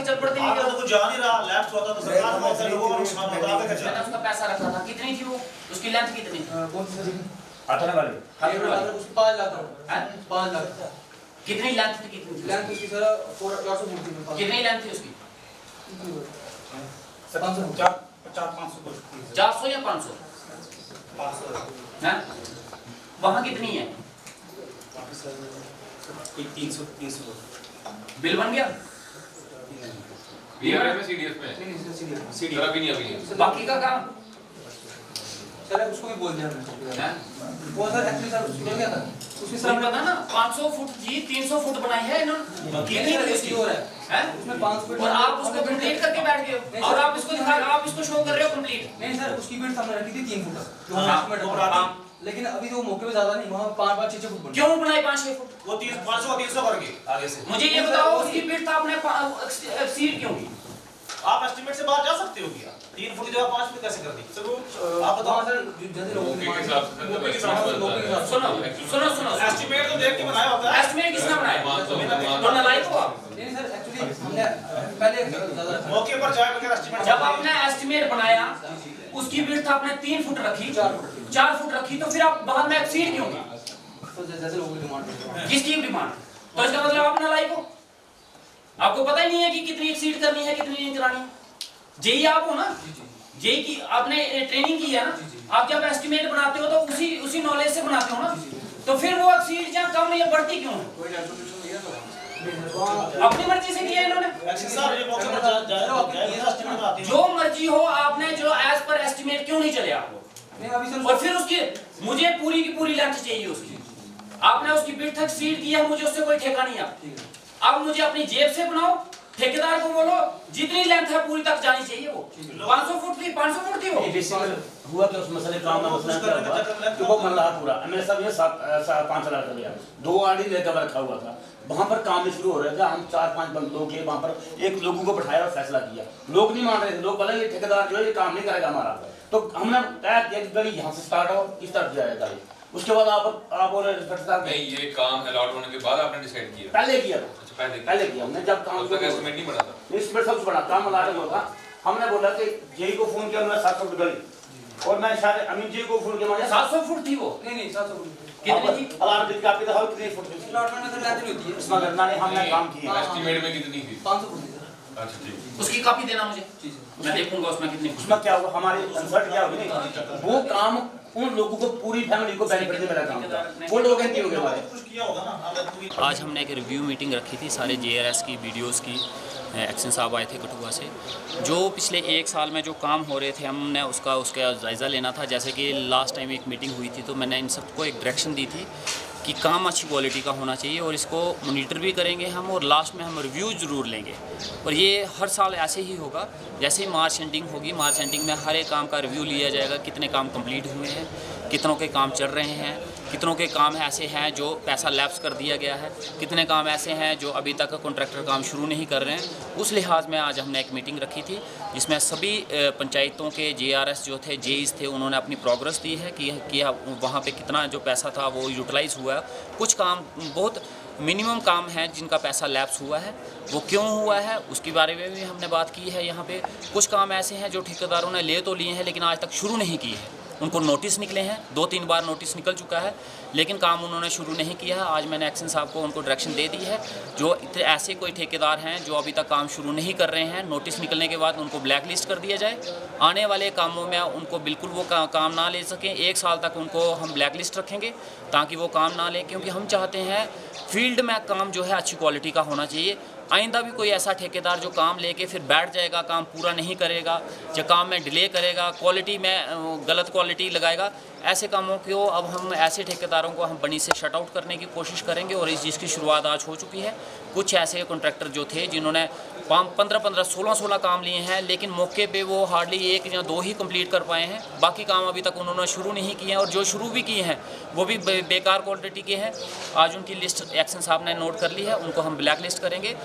चल पड़ते हैं कुछ जा नहीं रहा लेफ्ट होता तो सरकार बहुत सारे लोगों को नुकसान होता है। मैंने उसका पैसा रखा था, कितनी थी वो, उसकी लेंथ कितनी? 18 वाले 5 लाख 5 लाख। कितनी लेंथ थी? कितनी लेंथ उसकी सर 400 फुट थी। कितनी लेंथ थी उसकी? 500 400 या 500 हैं? वहाँ कितनी है? 300 बिल बन गया? सीडीएस में सीडीएस अभी नहीं बाकी का काम सर उसको भी बोल दिया मैंने। वो सर एक्चुअली सर उसको क्या था उसमें सर पता ना 500 फुट थी, 300 फुट बनाई है इन्होंने। कितनी उसकी हो रहा है उसमें 5 फुट और आप उसको कंप्लीट करके बैठ गए हो और आप इसको दिखा आप इसको शो कर रहे हो कंप्लीट। नहीं सर उसकी बीट हमने रखी थी 3 फुट जो लेकिन अभी तो मौके पे ज्यादा नहीं, वहां 5-5 6 फुट क्यों बनाई 5-6 फुट? वो 500 300 करके आगे से। मुझे ये बताओ उसकी बीट आपने एक्सीड क्यों की? आप एस्टीमेट से बाहर जा सकते हो क्या? 3 फुट की जगह 5 फुट कैसे कर दी? सर आप बताओ सर जैसे लोगों के हिसाब से सुनो एस्टीमेट तो देख के बनाया होता है। एस्टिमेट किसने बनाया? तो नालायक हो आप। नहीं सर एक्चुअली हमने पहले ज्यादा मौके पर जाकर एस्टीमेट जब आपने एस्टिमेट बनाया उसकी बीट आपने 3 फुट रखी, 4 फुट रखी, तो फिर आप बाद में एक्सीड क्यों की? तो जैसे लोगों की डिमांड किसकी डिमांड? तो इसका मतलब आप नालायक हो, आपको पता ही नहीं है कि कितनी एक्सीड करनी है कितनी नहीं करानी है। जेई आप हो ना, जेई की आपने ट्रेनिंग की है ना, आप जब एस्टिमेट बनाते हो तो उसी नॉलेज से बनाते हो ना, तो फिर वो एक्सीड या कम या बढ़ती क्यों है? अपनी मर्जी से किया इन्होंने। जो मर्जी हो, आपने जो एज पर एस्टिमेट क्यों नहीं चले आपको? और फिर उसकी मुझे पूरी की पूरी लेंथ चाहिए उसकी। आपने उसकी बीट तक सीड किया, मुझे उससे कोई ठेका नहीं है। अब मुझे अपनी जेब से बनाओ, ठेकेदार को बोलो जितनी लेंथ है पूरी तक जानी चाहिए वो। 500 फुट थी, 500 फुट थी वो। हुआ कि उस मसले काम में मसला क्या हुआ कि वो मल्लाह पूरा मैंने सब ये 5 लाख लिया 2 आड़ी लेकर रखा हुआ था। वहाँ पर काम शुरू हो रहा था, हम 4-5 बंदों के वहाँ पर एक लोगों को बैठाया और फैसला किया। लोग नहीं मान रहे थे, लोग बोले ये ठेकेदार जो है ये काम नहीं करेगा हमारा। तो हमने तय किया कि गाड़ी यहाँ से स्टार्ट हो, इस तरफ जाएगा गाड़ी। उसके बाद आप और नहीं ये काम अलॉट होने के बाद आपने डिसाइड किया? पहले किया था। अच्छा पहले किया हमने जब काम एस्टिमेट नहीं बना था। इसमें सबसे बड़ा काम अलॉट हुआ था। हमने बोला कि जेई को फोन किया, उन्होंने 700 फुट गली और मैं शायद अमीन जी को फोन किया 700 फुट थी वो। नहीं 700 फुट कितनी थी? अलॉट की कापी दिखाओ कितनी फुट थी। अलॉटमेंट में सर लेंथ नहीं होती है इसमें करना नहीं, हमने काम किया। एस्टिमेट में कितनी थी? 500 फुट थी सर। अच्छा ठीक। उसकी कॉपी देना मुझे, मैं देखूंगा उसमें कितनी। उसमें क्या हुआ हमारी कंसल्ट क्या होगी वो काम उन लोगों को पूरी फैमिली को बेनिफिट दे मेरा काम था। वो लोग कहते हो गए हमारे कुछ किया होगा ना। आज हमने एक रिव्यू मीटिंग रखी थी सारे जेआरएस की वीडियोस की। एक्शन साहब आए थे कठुआ से, जो पिछले 1 साल में जो काम हो रहे थे हमने उसका जायज़ा लेना था। जैसे कि लास्ट टाइम एक मीटिंग हुई थी तो मैंने इन सबको एक डायरेक्शन दी थी कि काम अच्छी क्वालिटी का होना चाहिए और इसको मॉनिटर भी करेंगे हम और लास्ट में हम रिव्यू ज़रूर लेंगे। और ये हर साल ऐसे ही होगा। जैसे ही मार्च एंडिंग होगी, मार्च एंडिंग में हर एक काम का रिव्यू लिया जाएगा, कितने काम कंप्लीट हुए हैं, कितनों के काम चल रहे हैं, कितनों के काम ऐसे हैं जो पैसा लैप्स कर दिया गया है, कितने काम ऐसे हैं जो अभी तक कॉन्ट्रैक्टर काम शुरू नहीं कर रहे हैं। उस लिहाज में आज हमने एक मीटिंग रखी थी जिसमें सभी पंचायतों के जेआरएस जो थे, जेईस थे, उन्होंने अपनी प्रोग्रेस दी है कि वहाँ पे कितना जो पैसा था वो यूटिलाइज़ हुआ है। कुछ काम बहुत मिनिमम काम हैं जिनका पैसा लैप्स हुआ है, वो क्यों हुआ है उसके बारे में भी हमने बात की है। यहाँ पे कुछ काम ऐसे हैं जो ठेकेदारों ने ले तो लिए हैं लेकिन आज तक शुरू नहीं किए हैं। उनको नोटिस निकले हैं, 2-3 बार नोटिस निकल चुका है लेकिन काम उन्होंने शुरू नहीं किया है। आज मैंने एक्शन साहब को उनको डायरेक्शन दे दी है, जो ऐसे कोई ठेकेदार हैं जो अभी तक काम शुरू नहीं कर रहे हैं, नोटिस निकलने के बाद उनको ब्लैक लिस्ट कर दिया जाए। आने वाले कामों में उनको बिल्कुल वो काम ना ले सकें। 1 साल तक उनको हम ब्लैक लिस्ट रखेंगे ताकि वो काम ना लें, क्योंकि हम चाहते हैं फील्ड में काम जो है अच्छी क्वालिटी का होना चाहिए। आइंदा भी कोई ऐसा ठेकेदार जो काम लेके फिर बैठ जाएगा, काम पूरा नहीं करेगा या काम में डिले करेगा, क्वालिटी में गलत क्वालिटी लगाएगा, ऐसे कामों को अब हम ऐसे ठेकेदारों को हम बनी से शट आउट करने की कोशिश करेंगे। और जिसकी शुरुआत आज हो चुकी है। कुछ ऐसे कॉन्ट्रैक्टर जो थे जिन्होंने 15-15, 16-16 काम लिए हैं लेकिन मौके पे वो हार्डली 1 या 2 ही कंप्लीट कर पाए हैं। बाकी काम अभी तक उन्होंने शुरू नहीं किए हैं और जो शुरू भी किए हैं वो भी बेकार क्वालिटी के हैं। आज उनकी लिस्ट एक्शन साहब ने नोट कर ली है, उनको हम ब्लैक लिस्ट करेंगे।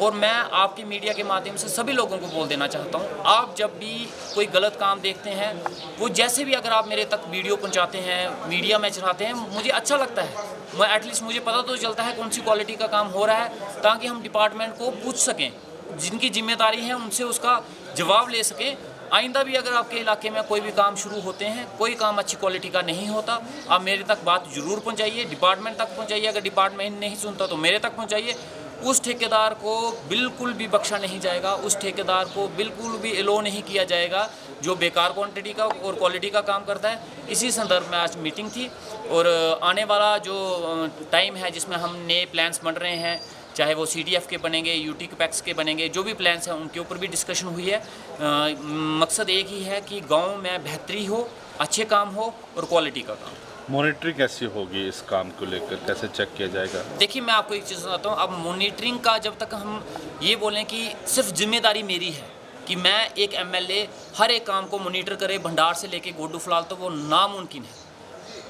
और मैं आपकी मीडिया के माध्यम से सभी लोगों को बोल देना चाहता हूँ, आप जब भी कोई गलत काम देखते हैं, वो जैसे भी अगर आप मेरे तक वीडियो पहुँचाते हैं, मीडिया में चढ़ाते हैं, मुझे अच्छा लगता है। मैं एटलीस्ट मुझे पता तो चलता है कौन सी क्वालिटी का काम हो रहा है, ताकि हम डिपार्टमेंट को पूछ सकें, जिनकी जिम्मेदारी है उनसे उसका जवाब ले सकें। आइंदा भी अगर आपके इलाके में कोई भी काम शुरू होते हैं, कोई काम अच्छी क्वालिटी का नहीं होता, आप मेरे तक बात ज़रूर पहुंचाइए, डिपार्टमेंट तक पहुंचाइए। अगर डिपार्टमेंट नहीं सुनता तो मेरे तक पहुंचाइए। उस ठेकेदार को बिल्कुल भी बख्शा नहीं जाएगा, उस ठेकेदार को बिल्कुल भी एलो नहीं किया जाएगा जो बेकार क्वांटिटी का और क्वालिटी का काम करता है। इसी संदर्भ में आज मीटिंग थी और आने वाला जो टाइम है जिसमें हम नए प्लान्स बन रहे हैं, चाहे वो CDF के बनेंगे, UT-कैपेक्स के बनेंगे, जो भी प्लान्स हैं उनके ऊपर भी डिस्कशन हुई है। मकसद एक ही है कि गांव में बेहतरी हो, अच्छे काम हो और क्वालिटी का काम। मॉनिटरिंग कैसी होगी इस काम को लेकर, कैसे चेक किया जाएगा? देखिए, मैं आपको एक चीज़ बताता हूँ। अब मॉनिटरिंग का जब तक हम ये बोलें कि सिर्फ जिम्मेदारी मेरी है कि मैं एक MLA हर एक काम को मॉनिटर करे भंडार से लेके गोडू फिलहाल, तो वो नामुमकिन है।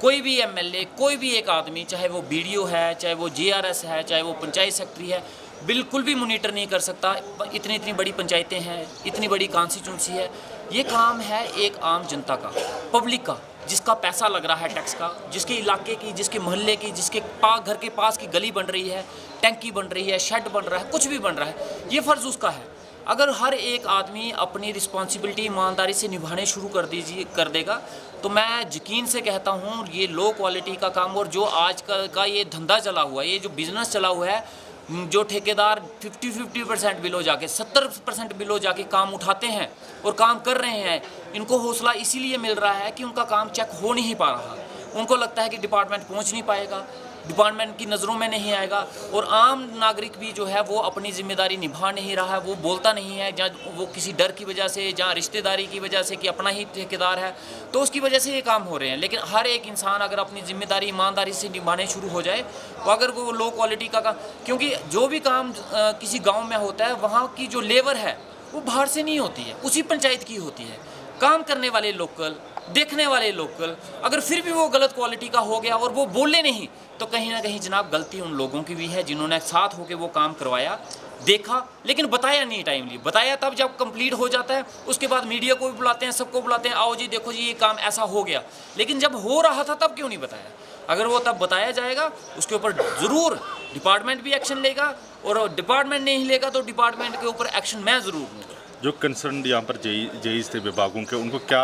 कोई भी MLA, कोई भी एक आदमी, चाहे वो BDO है, चाहे वो JRS है, चाहे वो पंचायत सेक्रेटरी है, बिल्कुल भी मॉनिटर नहीं कर सकता। इतनी इतनी बड़ी पंचायतें हैं, इतनी बड़ी कॉन्स्टिट्यूंसी है। ये काम है एक आम जनता का, पब्लिक का, जिसका पैसा लग रहा है टैक्स का, जिसके इलाके की, जिसके मोहल्ले की, जिसके घर के पास की गली बन रही है, टैंकी बन रही है, शेड बन रहा है, कुछ भी बन रहा है, ये फ़र्ज़ उसका है। अगर हर एक आदमी अपनी रिस्पॉन्सिबिलिटी ईमानदारी से निभाने शुरू कर देगा, तो मैं यकीन से कहता हूँ ये लो क्वालिटी का काम और जो आज का ये धंधा चला हुआ है, ये जो बिज़नेस चला हुआ है, जो ठेकेदार 50% बिलो जाके 70% बिलो जाके काम उठाते हैं और काम कर रहे हैं, इनको हौसला इसीलिए मिल रहा है कि उनका काम चेक हो नहीं पा रहा। उनको लगता है कि डिपार्टमेंट पहुंच नहीं पाएगा, डिपार्टमेंट की नज़रों में नहीं आएगा, और आम नागरिक भी जो है वो अपनी जिम्मेदारी निभा नहीं रहा है, वो बोलता नहीं है, जहाँ वो किसी डर की वजह से, जहाँ रिश्तेदारी की वजह से कि अपना ही ठेकेदार है, तो उसकी वजह से ये काम हो रहे हैं। लेकिन हर एक इंसान अगर अपनी जिम्मेदारी ईमानदारी से निभाने शुरू हो जाए, तो अगर वो लो क्वालिटी का काम, क्योंकि जो भी काम किसी गाँव में होता है, वहाँ की जो लेबर है वो बाहर से नहीं होती है, उसी पंचायत की होती है। काम करने वाले लोकल, देखने वाले लोकल, अगर फिर भी वो गलत क्वालिटी का हो गया और वो बोले नहीं, तो कहीं ना कहीं जनाब गलती उन लोगों की भी है जिन्होंने साथ होकर वो काम करवाया, देखा, लेकिन बताया नहीं टाइमली। बताया तब जब कंप्लीट हो जाता है, उसके बाद मीडिया को भी बुलाते हैं, सबको बुलाते हैं, आओ जी देखो जी ये काम ऐसा हो गया। लेकिन जब हो रहा था तब क्यों नहीं बताया? अगर वो तब बताया जाएगा, उसके ऊपर ज़रूर डिपार्टमेंट भी एक्शन लेगा, और डिपार्टमेंट नहीं लेगा तो डिपार्टमेंट के ऊपर एक्शन मैं ज़रूर लूँगा। जो कंसर्न यहाँ पर जेईस थे विभागों के, उनको क्या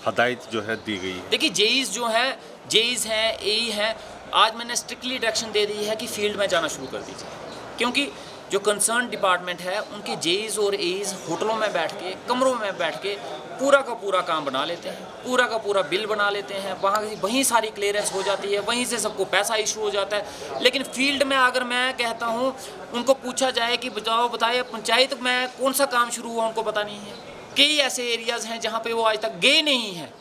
हदायत जो है दी गई? देखिए, जेईस हैं, AE हैं, आज मैंने स्ट्रिक्टली डायरेक्शन दे दी है कि फील्ड में जाना शुरू कर दीजिए, क्योंकि जो कंसर्न डिपार्टमेंट है उनके जेईस और AEs होटलों में बैठ के, कमरों में बैठ के पूरा का पूरा काम बना लेते हैं, पूरा का पूरा बिल बना लेते हैं, वहीं सारी क्लियरेंस हो जाती है, वहीं से सबको पैसा इशू हो जाता है। लेकिन फील्ड में अगर मैं कहता हूँ, उनको पूछा जाए कि बताइए पंचायत में कौन सा काम शुरू हुआ, उनको पता नहीं है। कई ऐसे एरियाज़ हैं जहाँ पे वो आज तक गए नहीं हैं।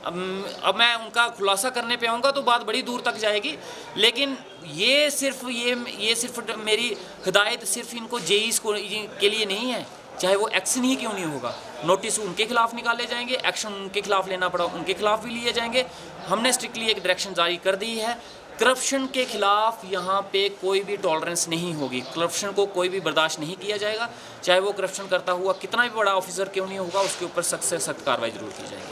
अब मैं उनका खुलासा करने पे आऊँगा तो बात बड़ी दूर तक जाएगी, लेकिन ये सिर्फ मेरी हिदायत सिर्फ इनको जेईस को के लिए नहीं है, चाहे वो एक्शन ही क्यों नहीं होगा। नोटिस उनके खिलाफ निकाले जाएंगे, एक्शन उनके खिलाफ लेना पड़ा उनके खिलाफ भी लिए जाएंगे। हमने स्ट्रिक्टली एक डायरेक्शन जारी कर दी है, करप्शन के खिलाफ यहाँ पे कोई भी टॉलरेंस नहीं होगी, करप्शन को कोई भी बर्दाश्त नहीं किया जाएगा, चाहे वो करप्शन करता हुआ कितना भी बड़ा ऑफिसर क्यों नहीं होगा, उसके ऊपर सख्त से सख्त कार्रवाई जरूर की जाएगी।